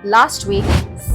Last week,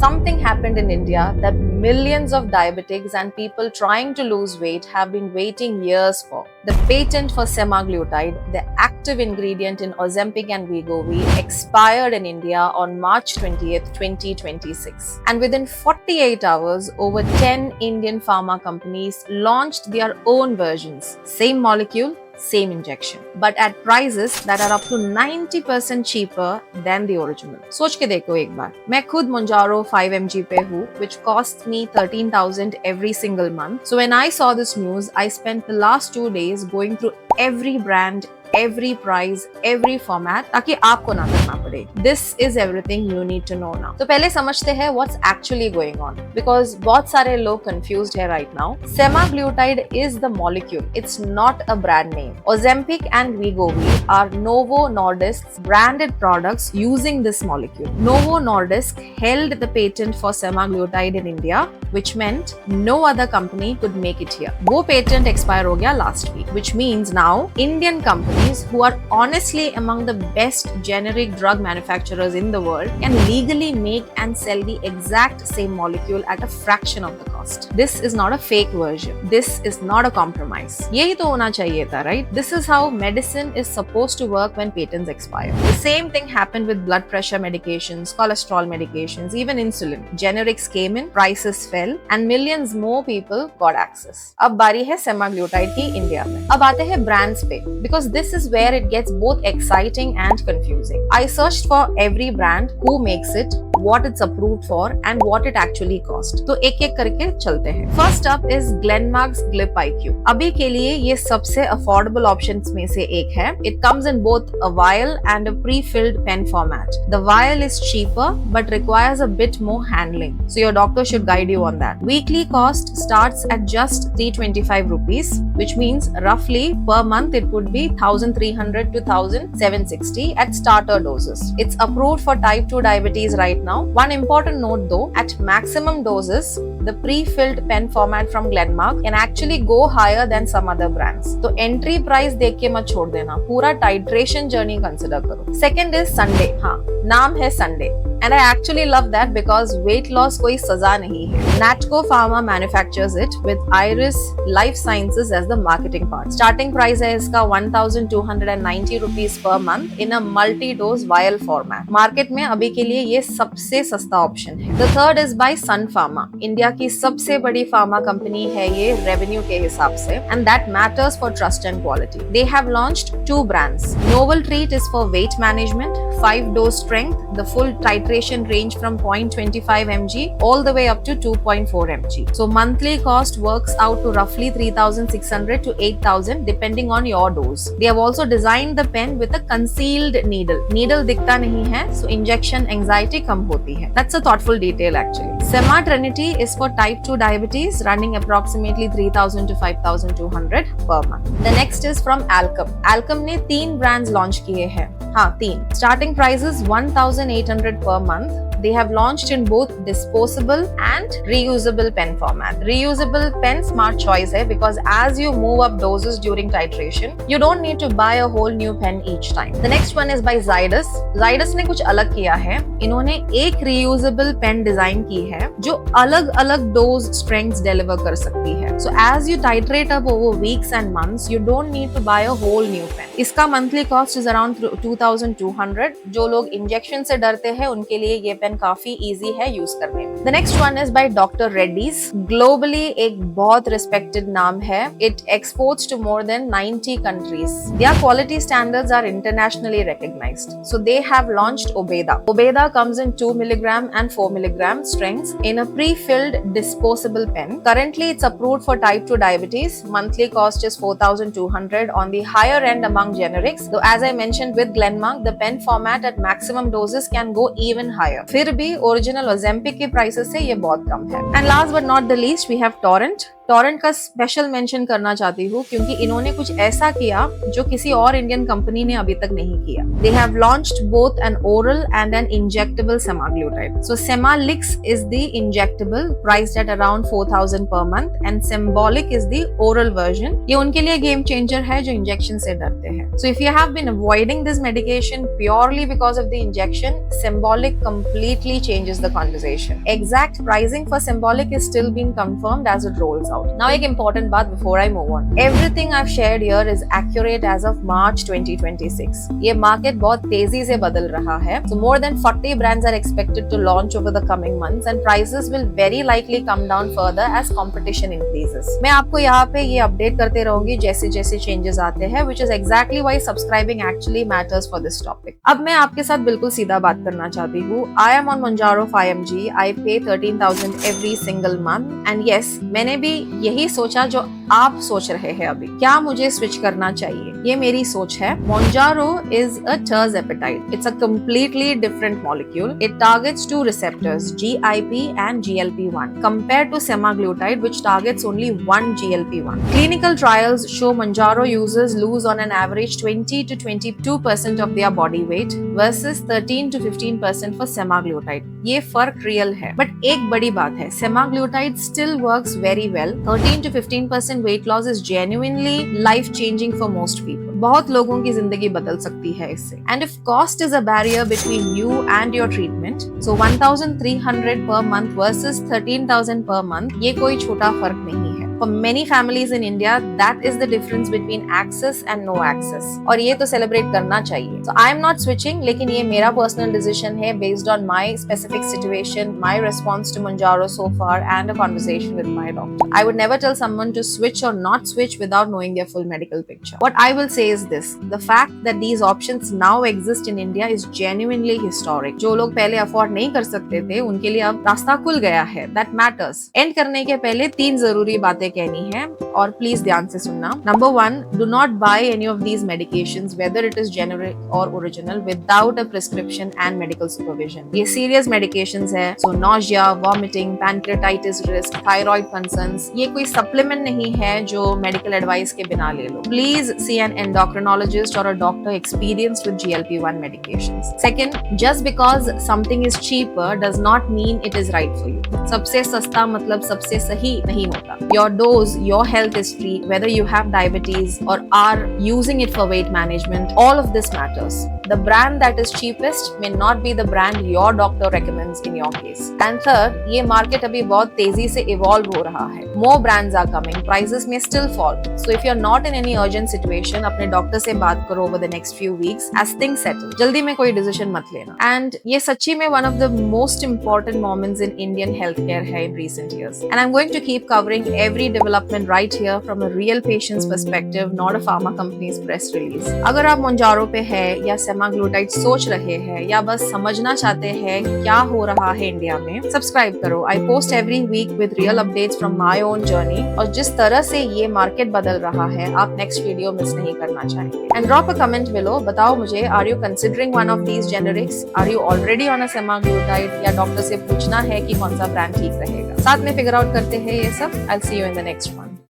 something happened in India that millions of diabetics and people trying to lose weight have been waiting years for. The patent for semaglutide, the active ingredient in Ozempic and Wegovy, expired in India on March 20th, 2026. And within 48 hours, over 10 Indian pharma companies launched their own versions. Same molecule, same injection, but at prices that are up to 90% cheaper than the original. सोच के देखो एक बार, मैं खुद Mounjaro 5 mg पे हूँ, which costs me 13,000 every single month. So when I saw this news, I spent the last 2 days going through every brand, every price, every format, ताकि आपको ना करना पड़े. This is everything you need to know now. तो पहले समझते हैं what's actually going on, because बहुत सारे लोग confused है right now. Semaglutide is the molecule. It's not a brand name. Ozempic and Wegovy are Novo Nordisk's branded products using this molecule. Novo Nordisk held the patent for semaglutide in India, which meant no other company could make it here. वो patent expire हो गया last week, which means now Indian companies who are honestly among the best generic drug manufacturers in the world can legally make and sell the exact same molecule at a fraction of the cost. This is not a fake version. This is not a compromise. यही तो होना चाहिए था, right? This is how medicine is supposed to work when patents expire. The same thing happened with blood pressure medications, cholesterol medications, even insulin. Generics came in, prices fell, and millions more people got access. अब बारी है semaglutide की India में. अब आते हैं brands पे, because this is where it gets both exciting and confusing. I searched for every brand, who makes it, what it's approved for, and what it actually cost. तो एक एक करके चलते हैं. First up is Glenmark's GlipIQ. अभी के लिए ये सबसे affordable options में से एक है. It comes in both a vial and a pre-filled pen format. The vial is cheaper but requires a bit more handling, so your doctor should guide you on that. Weekly cost starts at just 325 rupees, which means roughly per month it would be 1300 to 1760 at starter doses. It's approved for type 2 diabetes right now. One important note though, at maximum doses, the pre-filled pen format from Glenmark can actually go higher than some other brands. तो entry price देख के मत छोड़ देना, पूरा titration journey consider करो. Second is Sunday. हाँ, नाम है Sunday. And I actually love that because weight loss कोई सजा नहीं है. Natco Pharma manufactures it with Iris Life Sciences as the marketing part. Starting price है इसका 1,290 rupees per month in a multi-dose vial format. Market में अभी के लिए ये सबसे सस्ता option है. The third is by Sun Pharma. India की सबसे बड़ी फार्मा कंपनी है ये रेवेन्यू के हिसाब से, and that matters for trust and quality. They have launched 2 brands. Novel Treat is for weight management, 5-dose strength, the full titration range from 0.25 mg all the way up to 2.4 mg. So monthly cost works out to roughly 3,600 to 8,000 depending on your dose. They have also designed the pen with a concealed needle. Needle दिखता नहीं है, so injection anxiety कम होती है. That's a thoughtful detail actually. Sema Trinity is for type 2 diabetes, running approximately 3,000 to 5,200 per month. The next is from Alkem. Alkem ने 3 brands launch किए हैं. हाँ, 3. Starting prices 1,800 per month. They have launched in both disposable and reusable pen format. Reusable pen smart choice है because as you move up doses during titration, you don't need to buy a whole new pen each time. The next one is by Zydus. Zydus ने कुछ अलग किया है. इन्होंने एक reusable pen design की है जो अलग-अलग dose strengths deliver कर सकती है. So as you titrate up over weeks and months, you don't need to buy a whole new pen. इसका monthly cost is around 2,200. जो लोग इंजेक्शन से डरते हैं उनके लिए ये पेन काफी इजी है यूज करने में. The next one is by Dr. Reddy's. Globally एक बहुत respected नाम है. It exports to more than 90 countries. Their quality standards are internationally recognized. So they have launched Obeda. Obeda comes in 2 mg and 4 mg strengths in a pre-filled disposable pen. Currently it's approved for type 2 diabetes. Monthly cost is 4,200 on the higher end among generics. Though as I mentioned with Glenmark, the pen format at maximum doses can go even higher. फिर भी original Ozempic के prices से ये बहुत कम है. And last but not the least, we have Torrent. Torrent का special mention करना चाहती हूँ क्योंकि इन्होंने कुछ ऐसा किया जो किसी और इंडियन कंपनी ने अभी तक नहीं किया। They have launched both an oral and an injectable semaglutide. So Semalix is the injectable priced at around 4,000 per month and Symbolic is the oral version. ये उनके लिए game changer है जो injection से डरते हैं। So if you have been avoiding this medication purely because of the injection, Symbolic completely changes the conversation. Exact pricing for Symbolic is still being confirmed as it rolls out. Now एक important बात before I move on. Everything I've shared here is accurate as of March 2026. ये market बहुत तेजी से बदल रहा है. So more than 40 brands are expected to launch over the coming months and prices will very likely come down further as competition increases. मैं आपको यहाँ पे ये update करते रहूंगी जैसे जैसे changes आते हैं, which is exactly why subscribing actually matters for this topic. अब मैं आपके साथ बिल्कुल सीधा बात करना चाहती हूँ. I am on Mounjaro 5mg. I pay 13,000 every single month and yes, मैंने भी यही सोचा जो आप सोच रहे हैं अभी. क्या मुझे स्विच करना चाहिए? ये मेरी सोच है. Mounjaro is a tirzepatide. It's a completely different molecule. It targets two receptors, GIP and GLP-1, compared to semaglutide, which targets only one GLP-1. Clinical trials show Mounjaro users lose on an average 20 to 22% of their body weight versus 13 to 15% for semaglutide. ये फर्क real है. But एक बड़ी बात है, semaglutide still works very well. 13 to 15% weight loss is genuinely life-changing for most people. बहुत लोगों की जिंदगी बदल सकती है इससे. And if cost is a barrier between you and your treatment, so 1,300 per month versus 13,000 per month, ये कोई छोटा फर्क नहीं है. For many families in India, that is the difference between access and no access. और ये तो celebrate करना चाहिए. So I am not switching, लेकिन ये मेरा personal decision है based on my specific situation, my response to Mounjaro so far, and a conversation with my doctor. I would never tell someone to switch or not switch without knowing their full medical picture. What I will say is this: the fact that these options now exist in India is genuinely historic. जो लोग पहले afford नहीं कर सकते थे, उनके लिए अब रास्ता खुल गया है. That matters. End करने के पहले 3 जरूरी बातें कहनी है और प्लीज ध्यान से सुनना. Number 1, do not buy any of these medications, whether it is generic or original, without a prescription and medical supervision. ये serious medications है, so nausea, vomiting, pancreatitis risk, thyroid concerns, ये कोई supplement नहीं है जो medical advice के बिना ले लो. Please see an endocrinologist or a doctor experienced with GLP-1 medications. Second, just because something is cheaper does not mean it is right for you. सबसे सस्ता मतलब सबसे सही नहीं होता. Your dose, your health history, whether you have diabetes or are using it for weight management, all of this matters. The brand that is cheapest may not be the brand your doctor recommends in your case. And third, ये market अभी बहुत तेजी से evolve हो रहा है. More brands are coming, prices may still fall. So if you're not in any urgent situation, अपने doctor से बात करो over the next few weeks as things settle. जल्दी में कोई decision मत लेना. And ये सच्ची में one of the most important moments in Indian healthcare है in recent years. And I'm going to keep covering every development right here from a real patient's perspective, not a pharma company's press release. अगर आप Mounjaro पे है या semaglutide सोच रहे हैं या बस समझना चाहते हैं क्या हो रहा है इंडिया में, सब्सक्राइब करो. I post every week with real updates from my own journey और जिस तरह से ये मार्केट बदल रहा है, आप नेक्स्ट वीडियो मिस नहीं करना चाहेंगे. And drop a comment below. बताओ मुझे, are you considering one of these generics? Are you already on a semaglutide? या डॉक्टर से पूछना है कि कौन सा ब्रांड ठीक रहेगा? साथ में फिगर आउट करते हैं ये सब. I'll see you in the next one.